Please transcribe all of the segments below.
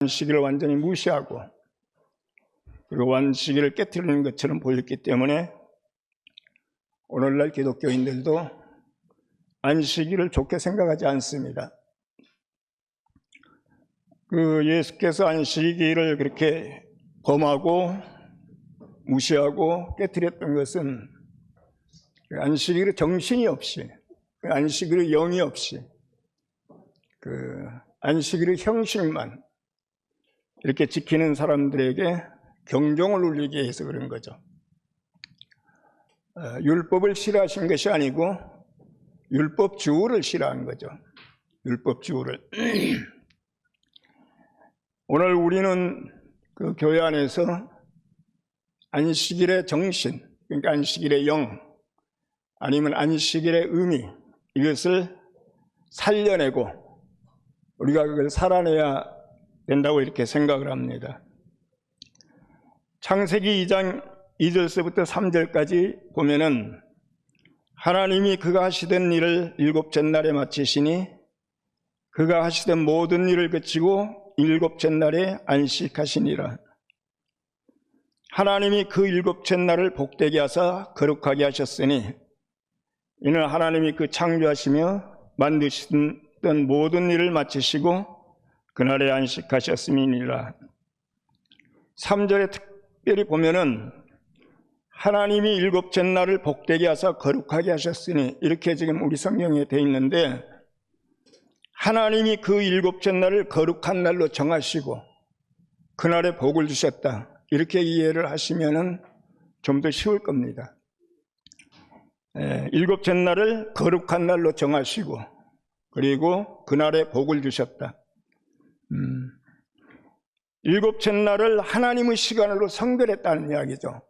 안식일을 완전히 무시하고 그리고 안식일을 깨트리는 것처럼 보였기 때문에 오늘날 기독교인들도 안식일을 좋게 생각하지 않습니다. 예수께서 안식일을 그렇게 범하고 무시하고 깨트렸던 것은 안식일의 정신이 없이, 안식일의 영이 없이, 안식일의 형식만 이렇게 지키는 사람들에게 경종을 울리게 해서 그런 거죠. 율법을 싫어하신 것이 아니고 율법 주우를 싫어한 거죠. 율법 주우를. 오늘 우리는 그 교회 안에서 안식일의 정신, 그러니까 안식일의 영, 아니면 안식일의 의미, 이것을 살려내고 우리가 그걸 살아내야 된다고 이렇게 생각을 합니다. 창세기 2장 2절서부터 3절까지 보면은 하나님이 그가 하시던 일을 일곱째 날에 마치시니 그가 하시던 모든 일을 그치고 일곱째 날에 안식하시니라. 하나님이 그 일곱째 날을 복되게 하사 거룩하게 하셨으니 이는 하나님이 그 창조하시며 만드시던 모든 일을 마치시고 그날에 안식하셨음이니라. 3절에 특별히 보면은 하나님이 일곱째 날을 복되게 하사 거룩하게 하셨으니 이렇게 지금 우리 성경에 되어 있는데 하나님이 그 일곱째 날을 거룩한 날로 정하시고 그날에 복을 주셨다. 이렇게 이해를 하시면은 좀 더 쉬울 겁니다. 일곱째 날을 거룩한 날로 정하시고 그리고 그날에 복을 주셨다. 일곱째 날을 하나님의 시간으로 성별했다는 이야기죠.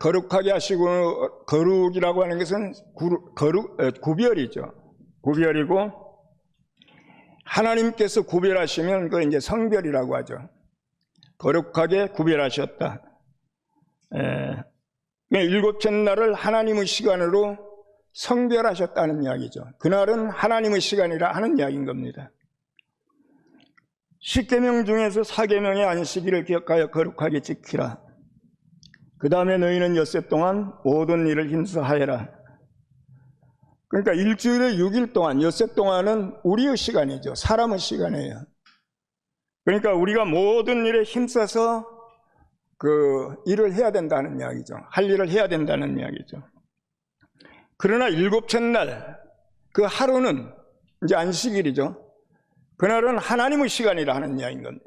거룩하게 하시고, 거룩이라고 하는 것은 구별이죠. 구별이고 하나님께서 구별하시면 그걸 이제 성별이라고 하죠. 거룩하게 구별하셨다. 일곱째 날을 하나님의 시간으로 성별하셨다는 이야기죠. 그날은 하나님의 시간이라 하는 이야기인 겁니다. 10계명 중에서 4계명의 안식일을 기억하여 거룩하게 지키라. 그 다음에 너희는 엿새 동안 모든 일을 힘써 하여라. 그러니까 일주일에 6일 동안, 엿새 동안은 우리의 시간이죠. 사람의 시간이에요. 그러니까 우리가 모든 일에 힘써서 그 일을 해야 된다는 이야기죠. 할 일을 해야 된다는 이야기죠. 그러나 일곱째 날, 그 하루는 이제 안식일이죠. 그날은 하나님의 시간이라 하는 이야기인 겁니다.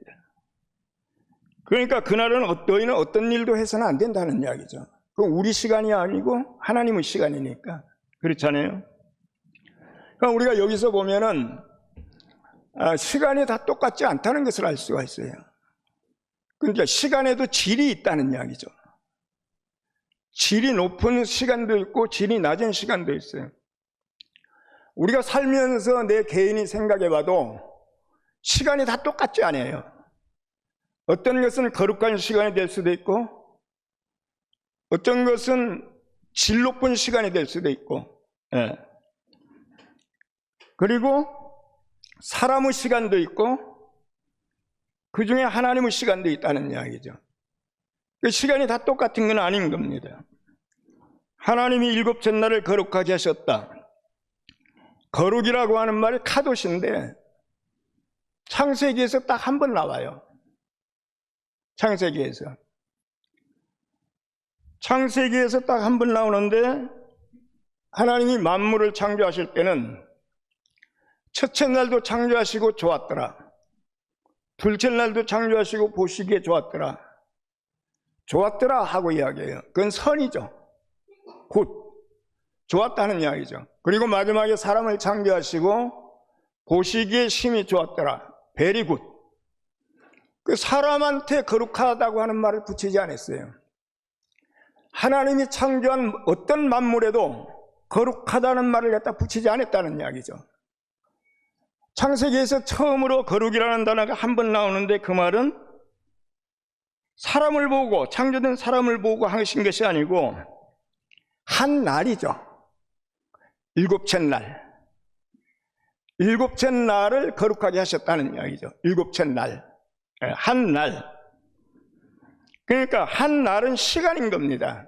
그러니까 그날은 너희는 어떤 일도 해서는 안 된다는 이야기죠. 그건 우리 시간이 아니고 하나님의 시간이니까. 그렇잖아요. 그러니까 우리가 여기서 보면은 시간이 다 똑같지 않다는 것을 알 수가 있어요. 그러니까 시간에도 질이 있다는 이야기죠. 질이 높은 시간도 있고 질이 낮은 시간도 있어요. 우리가 살면서 내 개인이 생각해봐도 시간이 다 똑같지 않아요. 어떤 것은 거룩한 시간이 될 수도 있고 어떤 것은 질 높은 시간이 될 수도 있고 그리고 사람의 시간도 있고 그 중에 하나님의 시간도 있다는 이야기죠. 그 시간이 다 똑같은 건 아닌 겁니다. 하나님이 일곱째 날을 거룩하게 하셨다. 거룩이라고 하는 말이 카도시인데 창세기에서 딱 한 번 나와요. 창세기에서 딱 한 번 나오는데 하나님이 만물을 창조하실 때는 첫째 날도 창조하시고 좋았더라. 둘째 날도 창조하시고 보시기에 좋았더라. 좋았더라 하고 이야기해요. 그건 선이죠. 굿. 좋았다는 이야기죠. 그리고 마지막에 사람을 창조하시고 보시기에 심히 좋았더라. 베리 굿. 그 사람한테 거룩하다고 하는 말을 붙이지 않았어요. 하나님이 창조한 어떤 만물에도 거룩하다는 말을 갖다 붙이지 않았다는 이야기죠. 창세기에서 처음으로 거룩이라는 단어가 한 번 나오는데 그 말은 사람을 보고 창조된 사람을 보고 하신 것이 아니고 한 날이죠. 일곱째 날. 일곱째 날을 거룩하게 하셨다는 이야기죠. 일곱째 날, 한 날. 그러니까 한 날은 시간인 겁니다.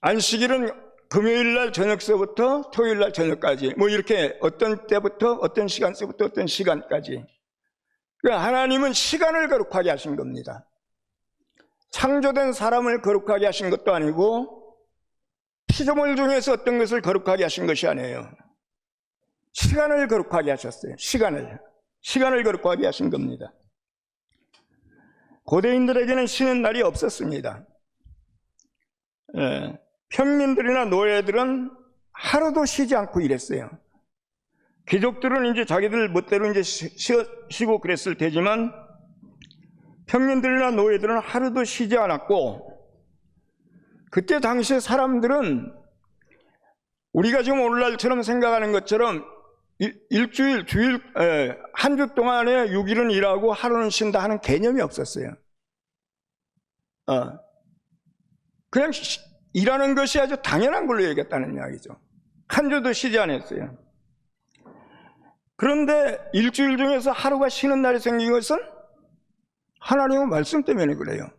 안식일은 금요일 날 저녁서부터 토요일 날 저녁까지, 뭐 이렇게 어떤 때부터 어떤 시간서부터 어떤 시간까지. 그러니까 하나님은 시간을 거룩하게 하신 겁니다. 창조된 사람을 거룩하게 하신 것도 아니고 피조물 중에서 어떤 것을 거룩하게 하신 것이 아니에요. 시간을 거룩하게 하셨어요. 시간을 거룩하게 하신 겁니다. 고대인들에게는 쉬는 날이 없었습니다. 평민들이나 노예들은 하루도 쉬지 않고 일했어요. 귀족들은 이제 자기들 멋대로 이제 쉬고 그랬을 테지만 평민들이나 노예들은 하루도 쉬지 않았고, 그때 당시에 사람들은 우리가 지금 오늘날처럼 생각하는 것처럼 한 주 동안에 6일은 일하고 하루는 쉰다 하는 개념이 없었어요. 그냥 일하는 것이 아주 당연한 걸로 여겼다는 이야기죠. 한 주도 쉬지 않았어요. 그런데 일주일 중에서 하루가 쉬는 날이 생긴 것은 하나님의 말씀 때문에 그래요.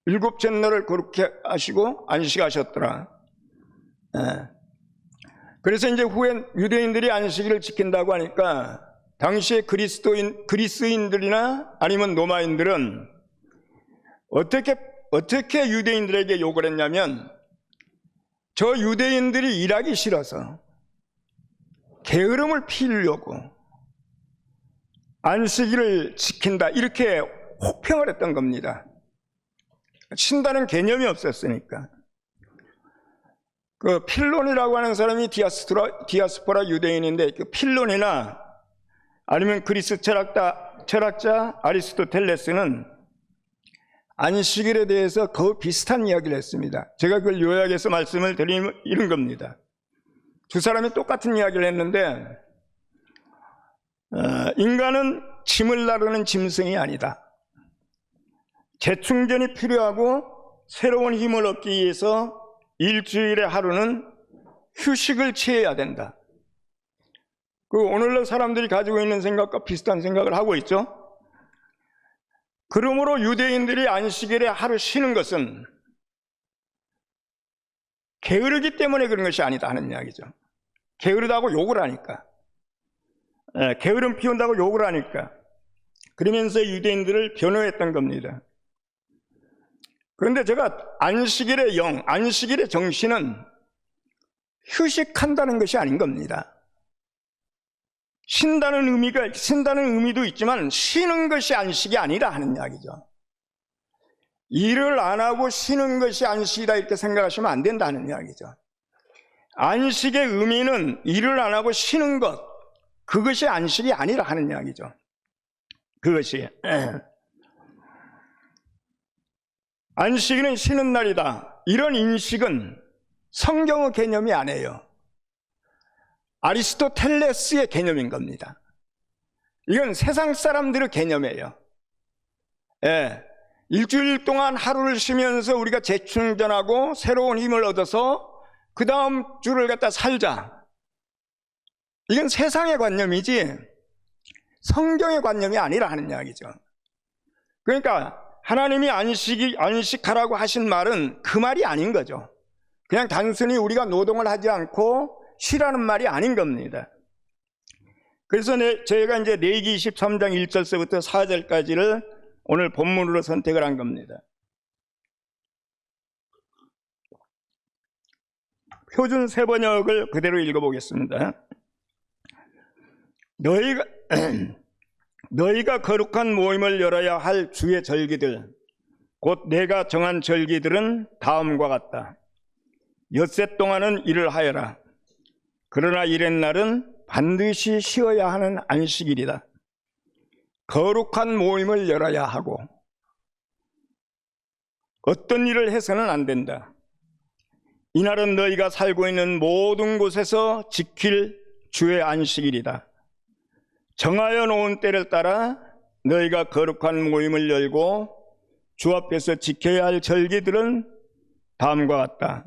일곱째 날을 거룩히 하시고 안식하셨더라. 그래서 이제 후엔 유대인들이 안식일을 지킨다고 하니까 당시에 그리스인들이나 아니면 로마인들은 어떻게 유대인들에게 욕을 했냐면, 저 유대인들이 일하기 싫어서 게으름을 피우려고 안식일을 지킨다, 이렇게 혹평을 했던 겁니다. 쉰다는 개념이 없었으니까. 그 필론이라고 하는 사람이 디아스포라 유대인인데, 그 필론이나 아니면 그리스 철학자 아리스토텔레스는 안식일에 대해서 거의 비슷한 이야기를 했습니다. 제가 그걸 요약해서 말씀을 드리면 이런 겁니다. 두 사람이 똑같은 이야기를 했는데, 인간은 짐을 나르는 짐승이 아니다. 재충전이 필요하고 새로운 힘을 얻기 위해서 일주일에 하루는 휴식을 취해야 된다. 그 오늘날 사람들이 가지고 있는 생각과 비슷한 생각을 하고 있죠. 그러므로 유대인들이 안식일에 하루 쉬는 것은 게으르기 때문에 그런 것이 아니다 하는 이야기죠. 게으르다고 욕을 하니까, 게으름 피운다고 욕을 하니까, 그러면서 유대인들을 변호했던 겁니다. 그런데 제가 안식일의 안식일의 정신은 휴식한다는 것이 아닌 겁니다. 쉰다는 의미도 있지만 쉬는 것이 안식이 아니라 하는 이야기죠. 일을 안 하고 쉬는 것이 안식이다 이렇게 생각하시면 안 된다는 이야기죠. 안식의 의미는 일을 안 하고 쉬는 것, 그것이 안식이 아니라 하는 이야기죠. 그것이 안식일은 쉬는 날이다, 이런 인식은 성경의 개념이 아니에요. 아리스토텔레스의 개념인 겁니다. 이건 세상 사람들의 개념이에요. 일주일 동안 하루를 쉬면서 우리가 재충전하고 새로운 힘을 얻어서 그 다음 주를 갖다 살자, 이건 세상의 관념이지 성경의 관념이 아니라 하는 이야기죠. 그러니까 하나님이 안식하라고 하신 말은 그 말이 아닌 거죠. 그냥 단순히 우리가 노동을 하지 않고 쉬라는 말이 아닌 겁니다. 그래서 저희가 이제 레위기 23장 1절서부터 4절까지를 오늘 본문으로 선택을 한 겁니다. 표준 세번역을 그대로 읽어보겠습니다. 너희가 거룩한 모임을 열어야 할 주의 절기들, 곧 내가 정한 절기들은 다음과 같다. 엿새 동안은 일을 하여라. 그러나 일의 날은 반드시 쉬어야 하는 안식일이다. 거룩한 모임을 열어야 하고 어떤 일을 해서는 안 된다. 이날은 너희가 살고 있는 모든 곳에서 지킬 주의 안식일이다. 정하여 놓은 때를 따라 너희가 거룩한 모임을 열고 주 앞에서 지켜야 할 절기들은 다음과 같다.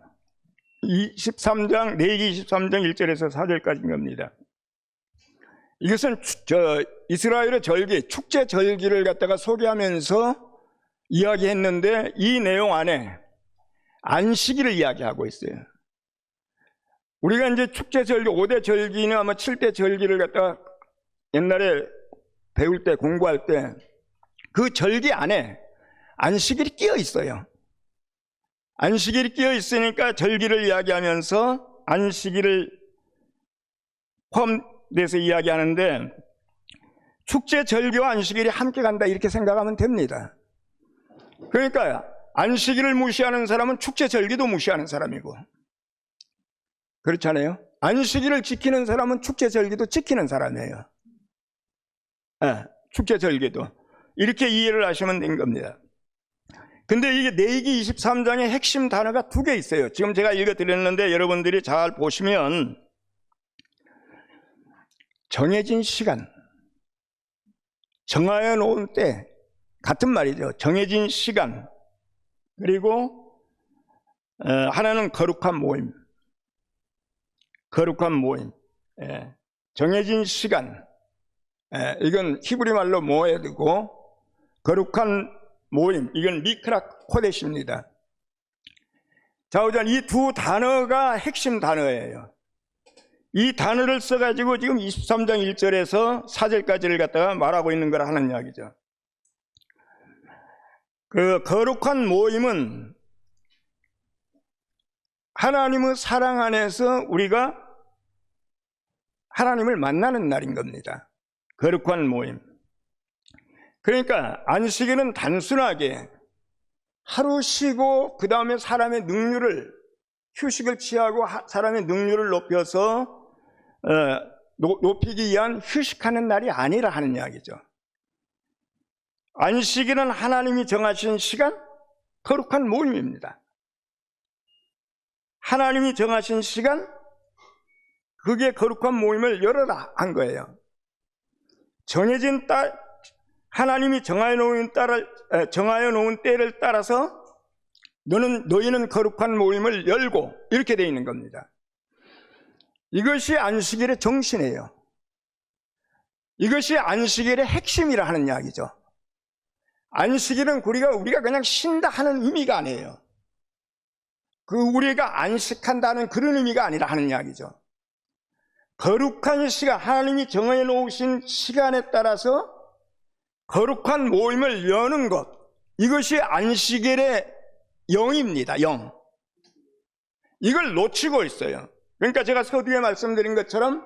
23장, 레위기 23장 1절에서 4절까지인 겁니다. 이것은 이스라엘의 절기, 축제 절기를 갖다가 소개하면서 이야기했는데 이 내용 안에 안식일을 이야기하고 있어요. 우리가 이제 축제 절기, 5대 절기는 아마 7대 절기를 갖다가 옛날에 배울 때, 공부할 때 그 절기 안에 안식일이 끼어 있어요. 안식일이 끼어 있으니까 절기를 이야기하면서 안식일을 포함돼서 이야기하는데 축제 절기와 안식일이 함께 간다 이렇게 생각하면 됩니다. 그러니까 안식일을 무시하는 사람은 축제 절기도 무시하는 사람이고, 그렇잖아요. 안식일을 지키는 사람은 축제 절기도 지키는 사람이에요. 네, 축제 절기도 이렇게 이해를 하시면 된 겁니다. 근데 이게 레위기 23장의 핵심 단어가 2개 있어요. 지금 제가 읽어드렸는데 여러분들이 잘 보시면 정해진 시간, 정하여 놓은 때, 같은 말이죠. 정해진 시간, 그리고 하나는 거룩한 모임. 거룩한 모임. 정해진 시간, 이건 히브리 말로 모에드고, 거룩한 모임, 이건 미크라 코데시입니다. 자, 우선 이 2 단어가 핵심 단어예요. 이 단어를 써가지고 지금 23장 1절에서 4절까지를 갖다가 말하고 있는 거라 하는 이야기죠. 그 거룩한 모임은 하나님의 사랑 안에서 우리가 하나님을 만나는 날인 겁니다. 거룩한 모임. 그러니까 안식일은 단순하게 하루 쉬고 그 다음에 사람의 능률을, 휴식을 취하고 사람의 능률을 높여서 높이기 위한 휴식하는 날이 아니라 하는 이야기죠. 안식일은 하나님이 정하신 시간, 거룩한 모임입니다. 하나님이 정하신 시간, 그게 거룩한 모임을 열어라 한 거예요. 정해진 하나님이 정하여 놓은 때를 따라서 너희는 거룩한 모임을 열고, 이렇게 되어 있는 겁니다. 이것이 안식일의 정신이에요. 이것이 안식일의 핵심이라 하는 이야기죠. 안식일은 우리가 그냥 쉰다 하는 의미가 아니에요. 우리가 안식한다는 그런 의미가 아니라 하는 이야기죠. 거룩한 시간, 하나님이 정해 놓으신 시간에 따라서 거룩한 모임을 여는 것, 이것이 안식일의 영입니다. 영. 이걸 놓치고 있어요. 그러니까 제가 서두에 말씀드린 것처럼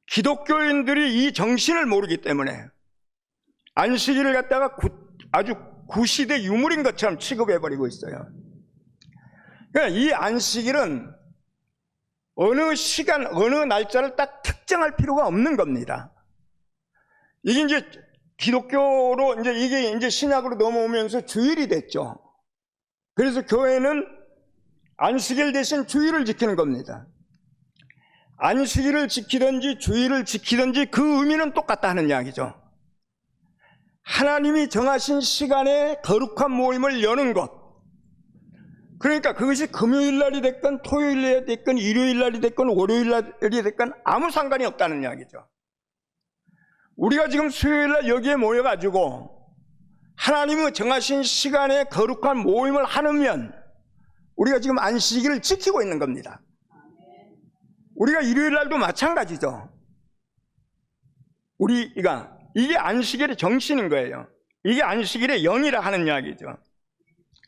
기독교인들이 이 정신을 모르기 때문에 안식일을 갖다가 아주 구시대 유물인 것처럼 취급해버리고 있어요. 그러니까 이 안식일은 어느 시간, 어느 날짜를 딱 특정할 필요가 없는 겁니다. 이게 이제 기독교로 이게 이제 신약으로 넘어오면서 주일이 됐죠. 그래서 교회는 안식일 대신 주일을 지키는 겁니다. 안식일을 지키든지 주일을 지키든지 그 의미는 똑같다 하는 이야기죠. 하나님이 정하신 시간에 거룩한 모임을 여는 것. 그러니까 그것이 금요일 날이 됐건 토요일 날이 됐건 일요일 날이 됐건 월요일 날이 됐건 아무 상관이 없다는 이야기죠. 우리가 지금 수요일 날 여기에 모여가지고 하나님이 정하신 시간에 거룩한 모임을 하면 우리가 지금 안식일을 지키고 있는 겁니다. 우리가 일요일 날도 마찬가지죠. 우리가 이게 안식일의 정신인 거예요. 이게 안식일의 영이라 하는 이야기죠.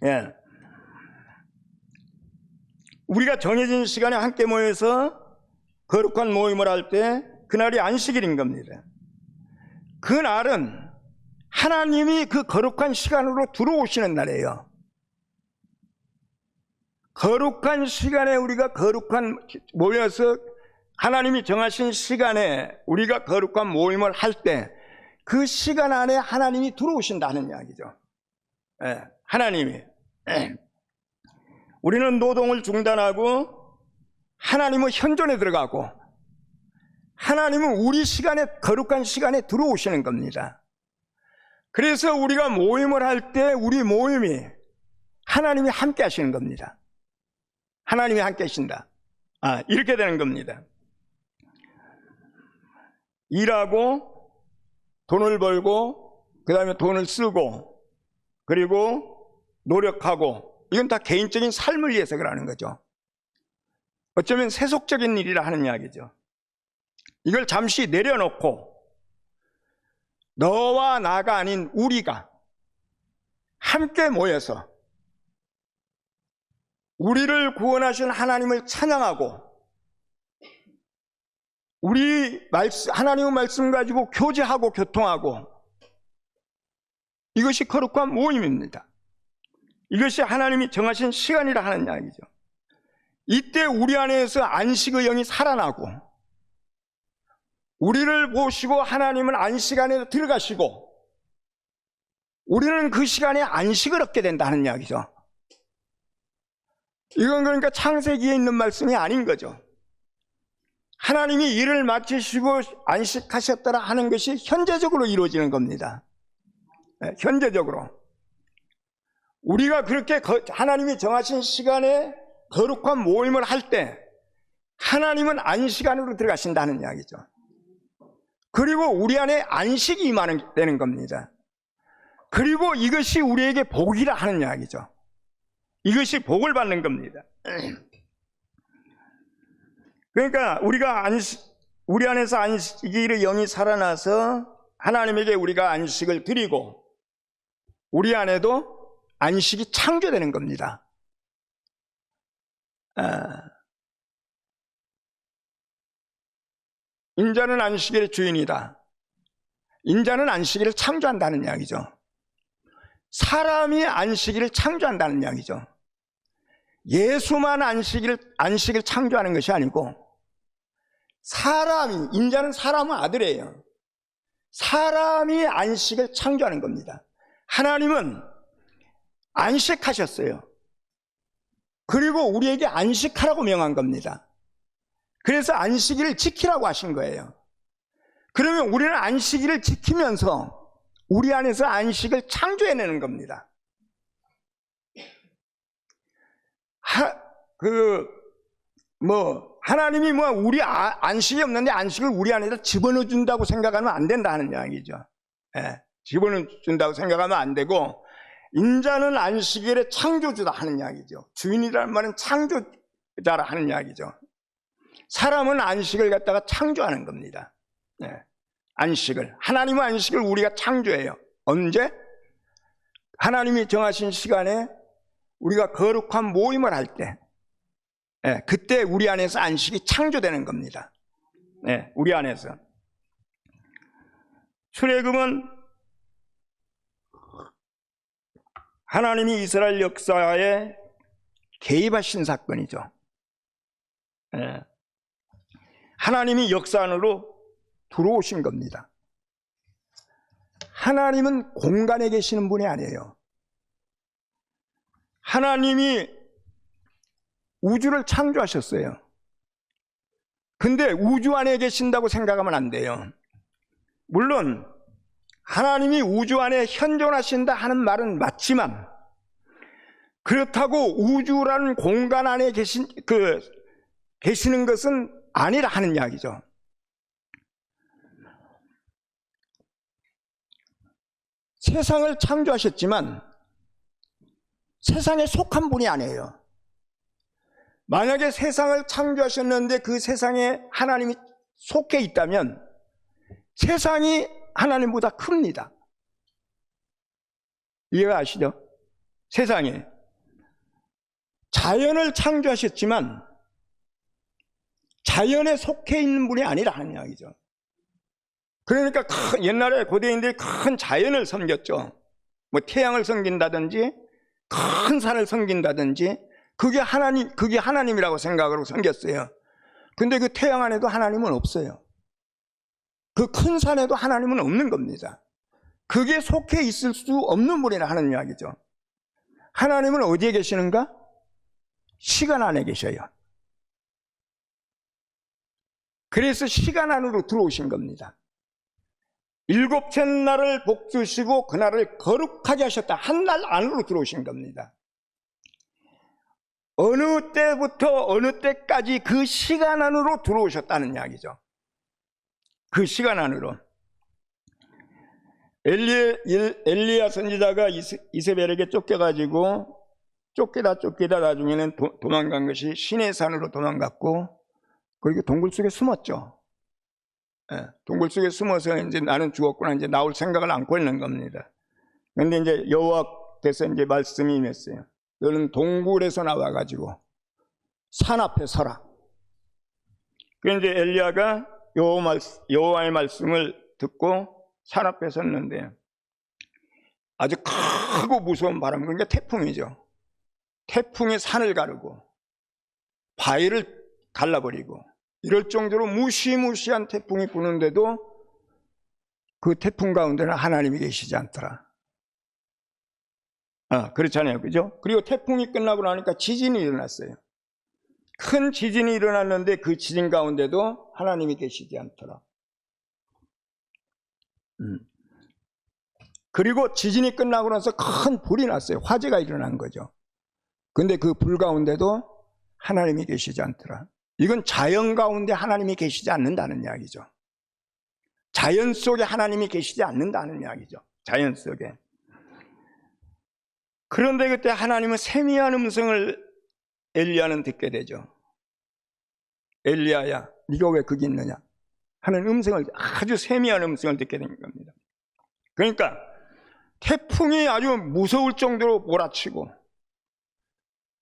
예. 우리가 정해진 시간에 함께 모여서 거룩한 모임을 할 때 그날이 안식일인 겁니다. 그날은 하나님이 그 거룩한 시간으로 들어오시는 날이에요. 거룩한 시간에 우리가 모여서 하나님이 정하신 시간에 우리가 거룩한 모임을 할 때 그 시간 안에 하나님이 들어오신다는 이야기죠. 예, 하나님이. 우리는 노동을 중단하고 하나님의 현존에 들어가고 하나님은 우리 시간에, 거룩한 시간에 들어오시는 겁니다. 그래서 우리가 모임을 할 때 우리 모임이 하나님이 함께 하시는 겁니다. 하나님이 함께 하신다. 이렇게 되는 겁니다. 일하고 돈을 벌고 그 다음에 돈을 쓰고 그리고 노력하고 이건 다 개인적인 삶을 위해서 그러는 거죠. 어쩌면 세속적인 일이라 하는 이야기죠. 이걸 잠시 내려놓고 너와 나가 아닌 우리가 함께 모여서 우리를 구원하신 하나님을 찬양하고 하나님의 말씀 가지고 교제하고 교통하고 이것이 거룩한 모임입니다. 이것이 하나님이 정하신 시간이라 하는 이야기죠. 이때 우리 안에서 안식의 영이 살아나고 우리를 보시고 하나님은 안식 안에 들어가시고 우리는 그 시간에 안식을 얻게 된다는 이야기죠. 이건 그러니까 창세기에 있는 말씀이 아닌 거죠. 하나님이 일을 마치시고 안식하셨더라 하는 것이 현재적으로 이루어지는 겁니다. 현재적으로 우리가 그렇게 하나님이 정하신 시간에 거룩한 모임을 할 때 하나님은 안식 안으로 들어가신다는 이야기죠. 그리고 우리 안에 안식이 임하는 되는 겁니다. 그리고 이것이 우리에게 복이라 하는 이야기죠. 이것이 복을 받는 겁니다. 그러니까 우리 안에서 안식일의 영이 살아나서 하나님에게 우리가 안식을 드리고 우리 안에도 안식이 창조되는 겁니다. 인자는 안식일의 주인이다. 인자는 안식일을 창조한다는 이야기죠. 사람이 안식일을 창조한다는 이야기죠. 예수만 안식을 창조하는 것이 아니고 인자는 사람의 아들이에요. 사람이 안식을 창조하는 겁니다. 하나님은 안식하셨어요. 그리고 우리에게 안식하라고 명한 겁니다. 그래서 안식일을 지키라고 하신 거예요. 그러면 우리는 안식일을 지키면서 우리 안에서 안식을 창조해내는 겁니다. 하나님이 우리 안식이 없는데 안식을 우리 안에다 집어넣어 준다고 생각하면 안 된다 하는 이야기죠. 집어넣어 준다고 생각하면 안 되고, 인자는 안식일의 창조주다 하는 이야기죠. 주인이라는 말은 창조자라 하는 이야기죠. 사람은 안식을 갖다가 창조하는 겁니다. 하나님의 안식을 우리가 창조해요. 언제? 하나님이 정하신 시간에 우리가 거룩한 모임을 할 때, 그때 우리 안에서 안식이 창조되는 겁니다. 우리 안에서. 출애굽은 하나님이 이스라엘 역사에 개입하신 사건이죠. 하나님이 역사 안으로 들어오신 겁니다. 하나님은 공간에 계시는 분이 아니에요. 하나님이 우주를 창조하셨어요. 근데 우주 안에 계신다고 생각하면 안 돼요. 물론 하나님이 우주 안에 현존하신다 하는 말은 맞지만, 그렇다고 우주라는 공간 안에 계시는 것은 아니라 하는 이야기죠. 세상을 창조하셨지만 세상에 속한 분이 아니에요. 만약에 세상을 창조하셨는데 그 세상에 하나님이 속해 있다면 세상이 하나님보다 큽니다. 이해가 아시죠? 세상에 자연을 창조하셨지만 자연에 속해 있는 분이 아니라 하는 이야기죠. 그러니까 옛날에 고대인들이 큰 자연을 섬겼죠. 태양을 섬긴다든지 큰 산을 섬긴다든지 그게 하나님이라고 생각으로 섬겼어요. 근데 그 태양 안에도 하나님은 없어요. 그 큰 산에도 하나님은 없는 겁니다. 그게 속해 있을 수 없는 분이라 하는 이야기죠. 하나님은 어디에 계시는가? 시간 안에 계셔요. 그래서 시간 안으로 들어오신 겁니다. 일곱째 날을 복주시고 그날을 거룩하게 하셨다. 한 날 안으로 들어오신 겁니다. 어느 때부터 어느 때까지 그 시간 안으로 들어오셨다는 이야기죠. 그 시간 안으로. 엘리야 선지자가 이세벨에게 쫓겨가지고 쫓기다 나중에는 도망간 것이 시내 산으로 도망갔고, 그리고 동굴 속에 숨었죠. 예, 동굴 속에 숨어서 이제 나는 죽었구나, 이제 나올 생각을 안고 있는 겁니다. 그런데 이제 여호와께서 이제 말씀이 임했어요. 너는 동굴에서 나와가지고 산 앞에 서라. 그래서 이제 엘리야가 여호와의 말씀을 듣고 산 앞에 섰는데, 아주 크고 무서운 바람, 그러니까 태풍이죠. 태풍이 산을 가르고 바위를 갈라버리고 이럴 정도로 무시무시한 태풍이 부는데도 그 태풍 가운데는 하나님이 계시지 않더라. 그렇잖아요, 그죠? 그리고 태풍이 끝나고 나니까 지진이 일어났어요. 큰 지진이 일어났는데 그 지진 가운데도 하나님이 계시지 않더라. 그리고 지진이 끝나고 나서 큰 불이 났어요. 화재가 일어난 거죠. 근데 그 불 가운데도 하나님이 계시지 않더라. 이건 자연 가운데 하나님이 계시지 않는다는 이야기죠. 자연 속에 하나님이 계시지 않는다는 이야기죠. 자연 속에. 그런데 그때 하나님은 세미한 음성을 엘리야는 듣게 되죠. 엘리야야, 네가 왜 거기 있느냐 하는 음성을, 아주 세미한 음성을 듣게 된 겁니다. 그러니까 태풍이 아주 무서울 정도로 몰아치고,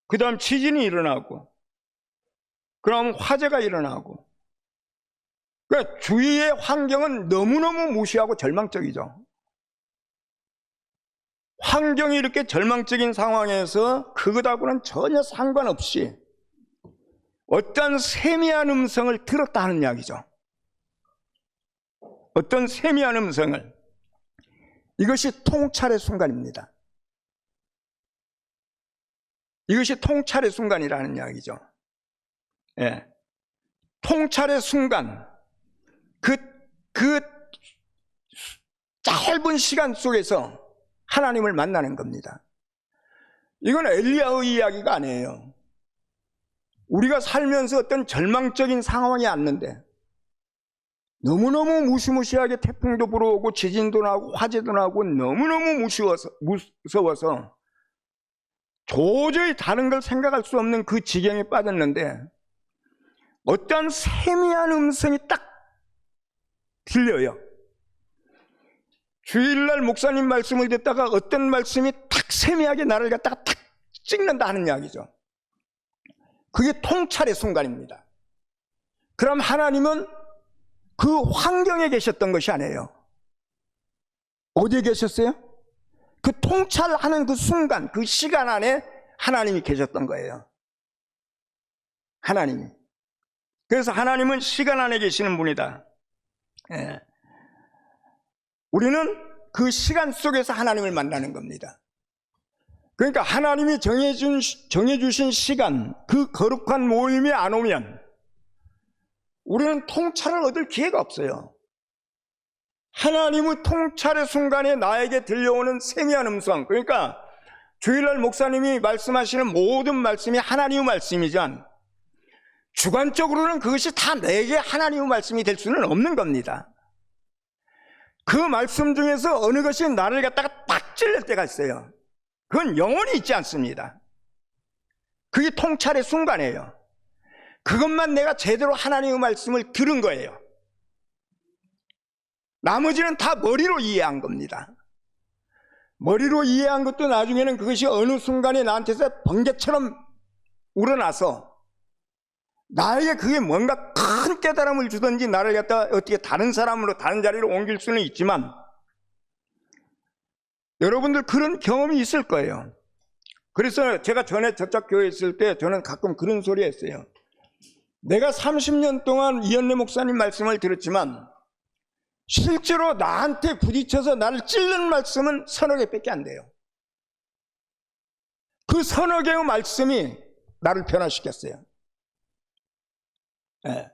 그 다음 지진이 일어나고, 그럼 화재가 일어나고, 그러니까 주위의 환경은 너무너무 무시하고 절망적이죠. 환경이 이렇게 절망적인 상황에서 그것하고는 전혀 상관없이 어떤 세미한 음성을 들었다 하는 이야기죠. 어떤 세미한 음성을. 이것이 통찰의 순간입니다. 이것이 통찰의 순간이라는 이야기죠. 예. 통찰의 순간, 그 짧은 시간 속에서 하나님을 만나는 겁니다. 이건 엘리야의 이야기가 아니에요. 우리가 살면서 어떤 절망적인 상황이 왔는데 너무너무 무시무시하게 태풍도 불어오고 지진도 나고 화재도 나고 너무너무 무서워서 도저히 다른 걸 생각할 수 없는 그 지경에 빠졌는데, 어떤 세미한 음성이 딱 들려요. 주일날 목사님 말씀을 듣다가 어떤 말씀이 탁 세미하게 나를 갖다가 탁 찍는다 하는 이야기죠. 그게 통찰의 순간입니다. 그럼 하나님은 그 환경에 계셨던 것이 아니에요. 어디에 계셨어요? 그 통찰하는 그 순간, 그 시간 안에 하나님이 계셨던 거예요. 하나님이. 그래서 하나님은 시간 안에 계시는 분이다. 예. 우리는 그 시간 속에서 하나님을 만나는 겁니다. 그러니까 하나님이 정해주신 시간, 그 거룩한 모임에 안 오면 우리는 통찰을 얻을 기회가 없어요. 하나님의 통찰의 순간에 나에게 들려오는 세미한 음성, 그러니까 주일날 목사님이 말씀하시는 모든 말씀이 하나님의 말씀이지만 주관적으로는 그것이 다 내게 하나님의 말씀이 될 수는 없는 겁니다. 그 말씀 중에서 어느 것이 나를 갖다가 딱 찔릴 때가 있어요. 그건 영원히 있지 않습니다. 그게 통찰의 순간이에요. 그것만 내가 제대로 하나님의 말씀을 들은 거예요. 나머지는 다 머리로 이해한 겁니다. 머리로 이해한 것도 나중에는 그것이 어느 순간에 나한테서 번개처럼 우러나서 나에게 그게 뭔가 큰 깨달음을 주든지 나를 갖다가 어떻게 다른 사람으로 다른 자리로 옮길 수는 있지만, 여러분들 그런 경험이 있을 거예요. 그래서 제가 전에 저쪽 교회에 있을 때 저는 가끔 그런 소리 했어요. 내가 30년 동안 이현래 목사님 말씀을 들었지만 실제로 나한테 부딪혀서 나를 찔른 말씀은 서너 개밖에 안 돼요. 그 서너 개의 말씀이 나를 변화시켰어요. 네.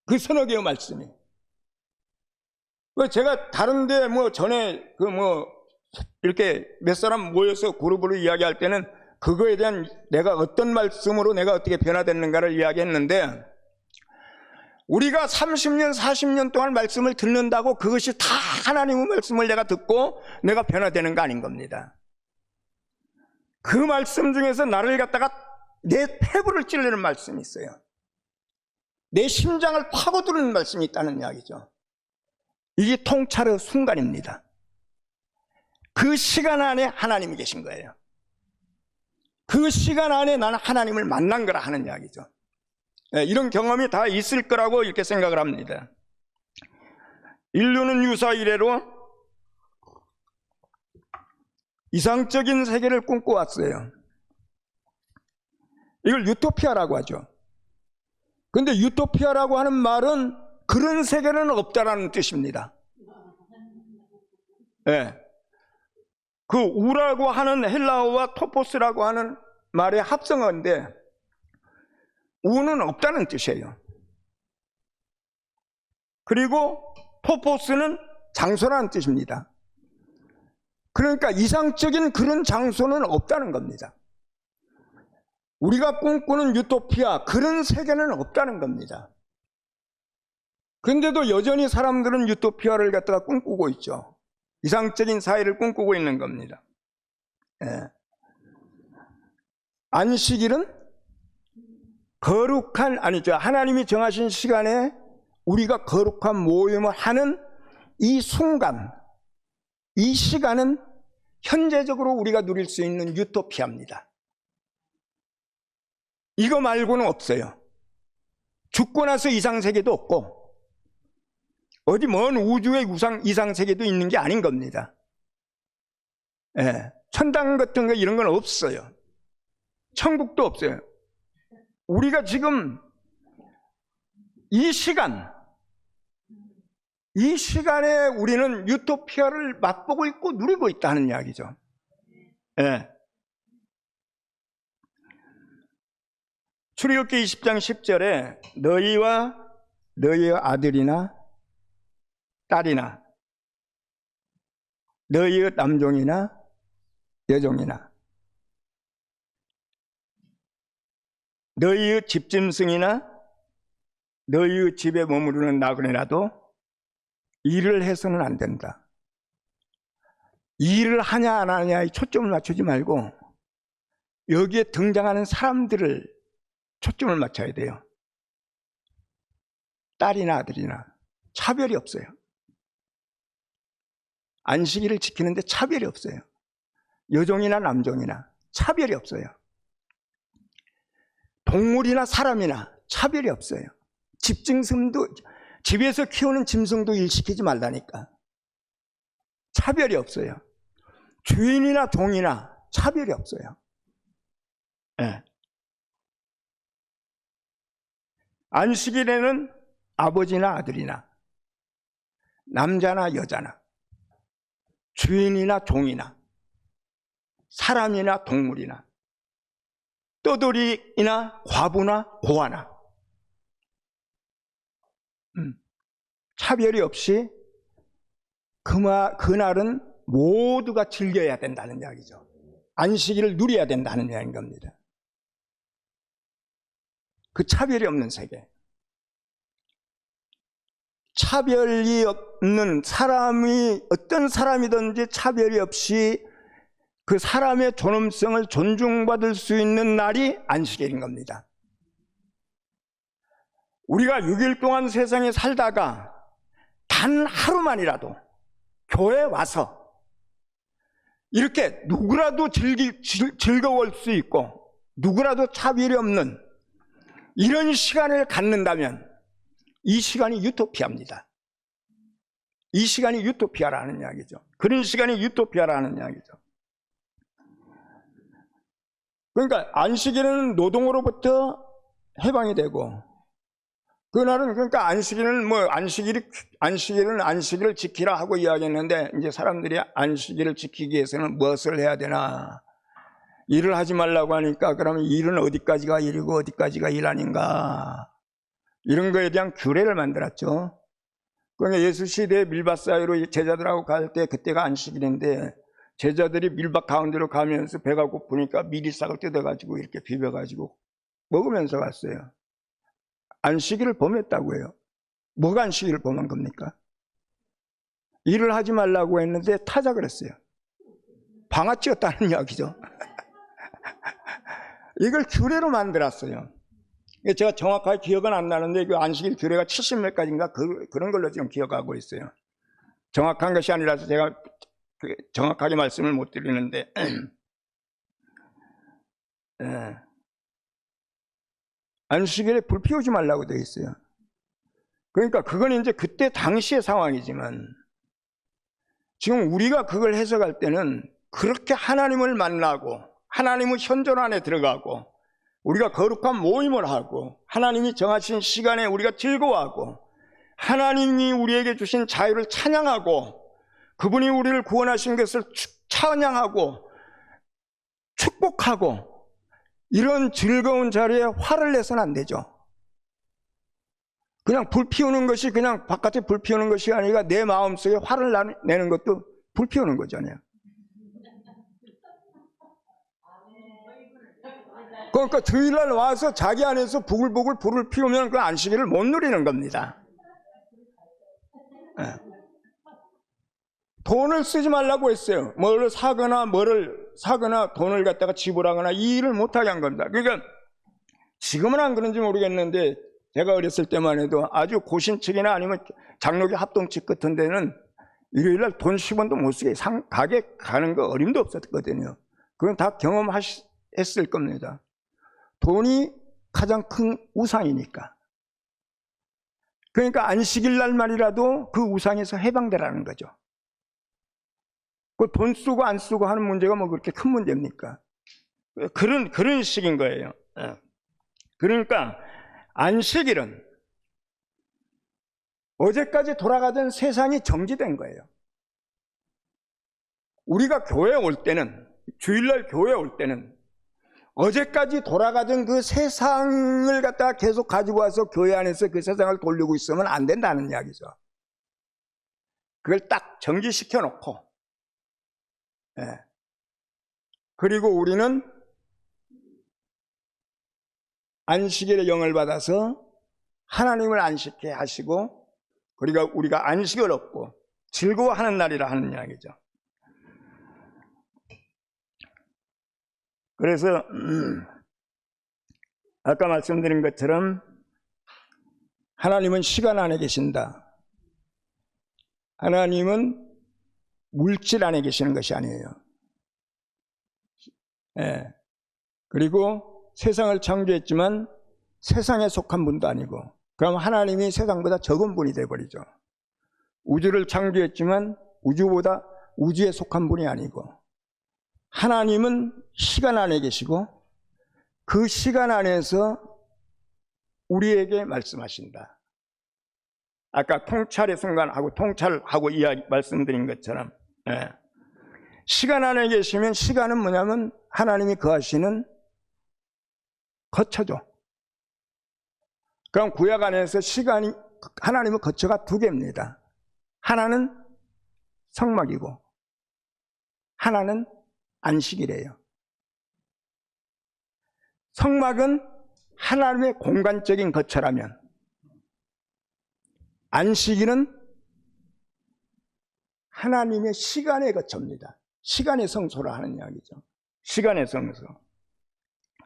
그 서너 개의 말씀이. 제가 다른데 전에 이렇게 몇 사람 모여서 그룹으로 이야기할 때는 그거에 대한 내가 어떤 말씀으로 내가 어떻게 변화됐는가를 이야기했는데, 우리가 30년, 40년 동안 말씀을 듣는다고 그것이 다 하나님의 말씀을 내가 듣고 내가 변화되는 거 아닌 겁니다. 그 말씀 중에서 나를 갖다가 내 폐부를 찌르는 말씀이 있어요. 내 심장을 파고드는 말씀이 있다는 이야기죠. 이게 통찰의 순간입니다. 그 시간 안에 하나님이 계신 거예요. 그 시간 안에 나는 하나님을 만난 거라 하는 이야기죠. 이런 경험이 다 있을 거라고 이렇게 생각을 합니다. 인류는 유사 이래로 이상적인 세계를 꿈꿔왔어요. 이걸 유토피아라고 하죠. 그런데 유토피아라고 하는 말은 그런 세계는 없다라는 뜻입니다. 네. 그 우라고 하는 헬라어와 토포스라고 하는 말의 합성어인데, 우는 없다는 뜻이에요. 그리고 토포스는 장소라는 뜻입니다. 그러니까 이상적인 그런 장소는 없다는 겁니다. 우리가 꿈꾸는 유토피아, 그런 세계는 없다는 겁니다. 그런데도 여전히 사람들은 유토피아를 갖다가 꿈꾸고 있죠. 이상적인 사회를 꿈꾸고 있는 겁니다. 예. 안식일은 거룩한, 아니죠, 하나님이 정하신 시간에 우리가 거룩한 모임을 하는 이 순간, 이 시간은 현재적으로 우리가 누릴 수 있는 유토피아입니다. 이거 말고는 없어요. 죽고 나서 이상세계도 없고 어디 먼 우주의 이상세계도 있는 게 아닌 겁니다. 예, 천당 같은 거 이런 건 없어요. 천국도 없어요. 우리가 지금 이 시간에 우리는 유토피아를 맛보고 있고 누리고 있다는 이야기죠. 예. 출애굽기 20장 10절에 너희와 너희의 아들이나 딸이나 너희의 남종이나 여종이나 너희의 집짐승이나 너희의 집에 머무르는 나그네라도 일을 해서는 안 된다. 일을 하냐 안 하냐에 초점을 맞추지 말고 여기에 등장하는 사람들을 초점을 맞춰야 돼요. 딸이나 아들이나 차별이 없어요. 안식일을 지키는데 차별이 없어요. 여종이나 남종이나 차별이 없어요. 동물이나 사람이나 차별이 없어요. 집짐승도, 집에서 키우는 짐승도 일시키지 말라니까. 차별이 없어요. 주인이나 종이나 차별이 없어요. 네. 안식일에는 아버지나 아들이나 남자나 여자나 주인이나 종이나 사람이나 동물이나 떠돌이나 과부나 고아나 차별이 없이 그날은 모두가 즐겨야 된다는 이야기죠. 안식일을 누려야 된다는 이야기인 겁니다. 그 차별이 없는 세계, 차별이 없는 사람이, 어떤 사람이든지 차별이 없이 그 사람의 존엄성을 존중받을 수 있는 날이 안식일인 겁니다. 우리가 6일 동안 세상에 살다가 단 하루만이라도 교회에 와서 이렇게 누구라도 즐거울 수 있고 누구라도 차별이 없는 이런 시간을 갖는다면 이 시간이 유토피아입니다. 이 시간이 유토피아라는 이야기죠. 그런 시간이 유토피아라는 이야기죠. 그러니까 안식일은 노동으로부터 해방이 되고, 그날은, 그러니까 안식일은 안식일을 지키라 하고 이야기했는데, 이제 사람들이 안식일을 지키기 위해서는 무엇을 해야 되나? 일을 하지 말라고 하니까 그러면 일은 어디까지가 일이고 어디까지가 일 아닌가? 이런 거에 대한 규례를 만들었죠. 그러니까 예수 시대에 밀밭 사이로 제자들하고 갈 때 그때가 안식일인데 제자들이 밀밭 가운데로 가면서 배가 고프니까 미리싹을 뜯어가지고 이렇게 비벼가지고 먹으면서 갔어요. 안식일을 범했다고 해요. 뭐가 안식일을 범한 겁니까? 일을 하지 말라고 했는데 타작을 했어요. 방아찌었다는 이야기죠. 이걸 규례로 만들었어요. 제가 정확하게 기억은 안 나는데 그 안식일 규례가 70몇 가지인가 그런 걸로 지금 기억하고 있어요. 정확한 것이 아니라서 제가 정확하게 말씀을 못 드리는데 안식일에 불 피우지 말라고 되어 있어요. 그러니까 그건 이제 그때 당시의 상황이지만 지금 우리가 그걸 해석할 때는 그렇게 하나님을 만나고 하나님의 현존 안에 들어가고 우리가 거룩한 모임을 하고 하나님이 정하신 시간에 우리가 즐거워하고 하나님이 우리에게 주신 자유를 찬양하고 그분이 우리를 구원하신 것을 찬양하고 축복하고 이런 즐거운 자리에 화를 내서는 안 되죠. 그냥 불 피우는 것이 그냥 바깥에 불 피우는 것이 아니라 내 마음속에 화를 내는 것도 불 피우는 거잖아요. 그러니까 주일날 와서 자기 안에서 부글부글 불을 피우면 그 안식일을 못 누리는 겁니다. 네. 돈을 쓰지 말라고 했어요. 뭐를 사거나 돈을 갖다가 지불하거나 이 일을 못하게 한 겁니다. 그러니까 지금은 안 그런지 모르겠는데 제가 어렸을 때만 해도 아주 고신측이나 아니면 장로교 합동측 같은 데는 일요일날 돈 10원도 못 쓰게 가게 가는 거 어림도 없었거든요. 그건 다 경험했을 겁니다. 돈이 가장 큰 우상이니까. 그러니까 안식일 날만이라도 그 우상에서 해방되라는 거죠. 그 돈 쓰고 안 쓰고 하는 문제가 뭐 그렇게 큰 문제입니까? 그런 식인 거예요. 그러니까 안식일은 어제까지 돌아가던 세상이 정지된 거예요. 우리가 교회에 올 때는, 주일날 교회에 올 때는 어제까지 돌아가던 그 세상을 갖다가 계속 가지고 와서 교회 안에서 그 세상을 돌리고 있으면 안 된다는 이야기죠. 그걸 딱 정지시켜 놓고, 그리고 우리는 안식일의 영을 받아서 하나님을 안식케 하시고, 그리고 우리가 안식을 얻고 즐거워하는 날이라 하는 이야기죠. 그래서 아까 말씀드린 것처럼 하나님은 시간 안에 계신다. 하나님은 물질 안에 계시는 것이 아니에요. 그리고 세상을 창조했지만 세상에 속한 분도 아니고, 그럼 하나님이 세상보다 적은 분이 되어버리죠. 우주를 창조했지만 우주에 속한 분이 아니고, 하나님은 시간 안에 계시고 그 시간 안에서 우리에게 말씀하신다. 아까 통찰의 순간하고 통찰하고 말씀드린 것처럼 시간 안에 계시면, 시간은 뭐냐면 하나님이 거하시는 거처죠. 그럼 구약 안에서 하나님의 거처가 두 개입니다. 하나는 성막이고 하나는 안식이래요. 성막은 하나님의 공간적인 거처라면, 안식일은 하나님의 시간의 거처입니다. 시간의 성소라 하는 이야기죠. 시간의 성소.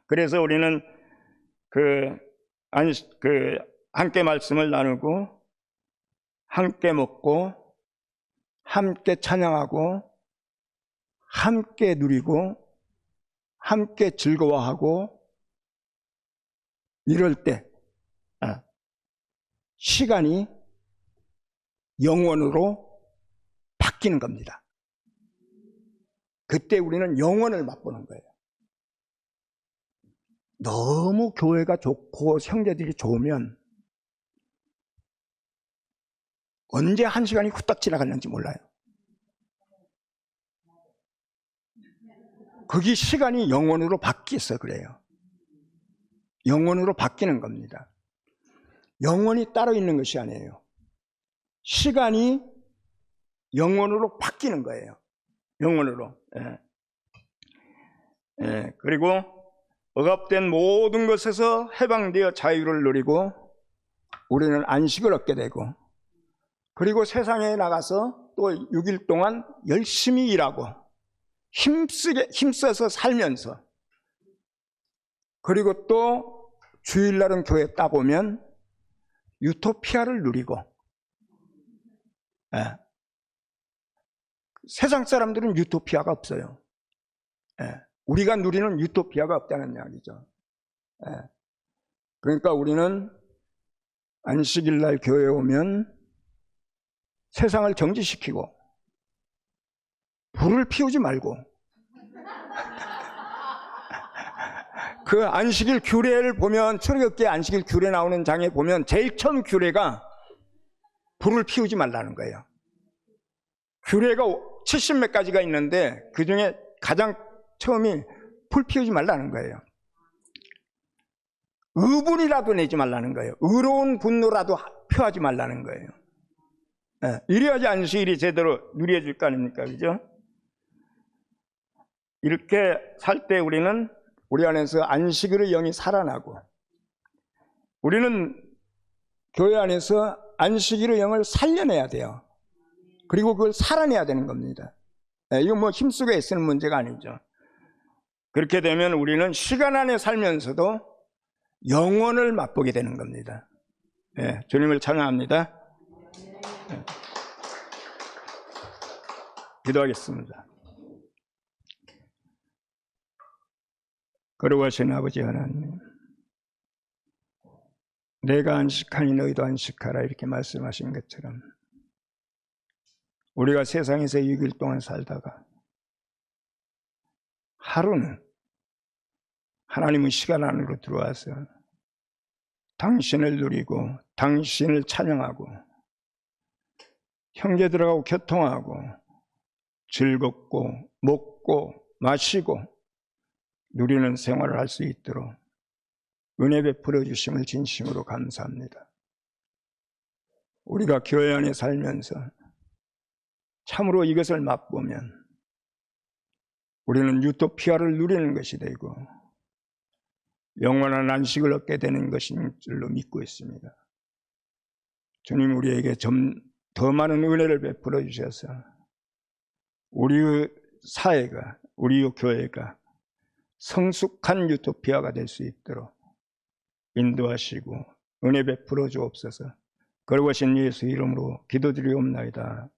그래서 우리는 함께 말씀을 나누고, 함께 먹고, 함께 찬양하고, 함께 누리고, 함께 즐거워하고, 이럴 때 시간이 영원으로 바뀌는 겁니다. 그때 우리는 영원을 맛보는 거예요. 너무 교회가 좋고 형제들이 좋으면 언제 한 시간이 후딱 지나갔는지 몰라요. 거기 시간이 영원으로 바뀌어서 그래요. 영원으로 바뀌는 겁니다. 영원이 따로 있는 것이 아니에요. 시간이 영원으로 바뀌는 거예요. 영원으로. 그리고 억압된 모든 것에서 해방되어 자유를 누리고 우리는 안식을 얻게 되고, 그리고 세상에 나가서 또 6일 동안 열심히 일하고 힘써서 살면서, 그리고 또 주일날은 교회 딱 오면 유토피아를 누리고. 세상 사람들은 유토피아가 없어요. 우리가 누리는 유토피아가 없다는 이야기죠. 그러니까 우리는 안식일 날 교회에 오면 세상을 정지시키고 불을 피우지 말고 그 안식일 규례를 보면, 출애굽기 안식일 규례 나오는 장에 보면 제일 처음 규례가 불을 피우지 말라는 거예요. 규례가 70몇 가지가 있는데 그 중에 가장 처음이 불 피우지 말라는 거예요. 의분이라도 내지 말라는 거예요. 의로운 분노라도 표하지 말라는 거예요. 이래야지 안식일이 제대로 누려질 거 아닙니까? 그죠? 이렇게 살 때 우리는 우리 안에서 안식일의 영이 살아나고, 우리는 교회 안에서 안식일의 영을 살려내야 돼요. 그리고 그걸 살아내야 되는 겁니다. 이건 뭐 힘쓰고 애쓰는 문제가 아니죠. 그렇게 되면 우리는 시간 안에 살면서도 영원을 맛보게 되는 겁니다. 주님을 찬양합니다. 기도하겠습니다. 거룩하신 아버지 하나님, 내가 안식하니 너희도 안식하라 이렇게 말씀하신 것처럼 우리가 세상에서 6일 동안 살다가 하루는 하나님의 시간 안으로 들어와서 당신을 누리고 당신을 찬양하고 형제들하고 교통하고 즐겁고 먹고 마시고 누리는 생활을 할 수 있도록 은혜 베풀어 주심을 진심으로 감사합니다. 우리가 교회 안에 살면서 참으로 이것을 맛보면 우리는 유토피아를 누리는 것이 되고 영원한 안식을 얻게 되는 것인 줄로 믿고 있습니다. 주님, 우리에게 좀 더 많은 은혜를 베풀어 주셔서 우리의 사회가, 우리의 교회가 성숙한 유토피아가 될 수 있도록 인도하시고 은혜 베풀어 주옵소서. 거룩하신 예수 이름으로 기도드리옵나이다.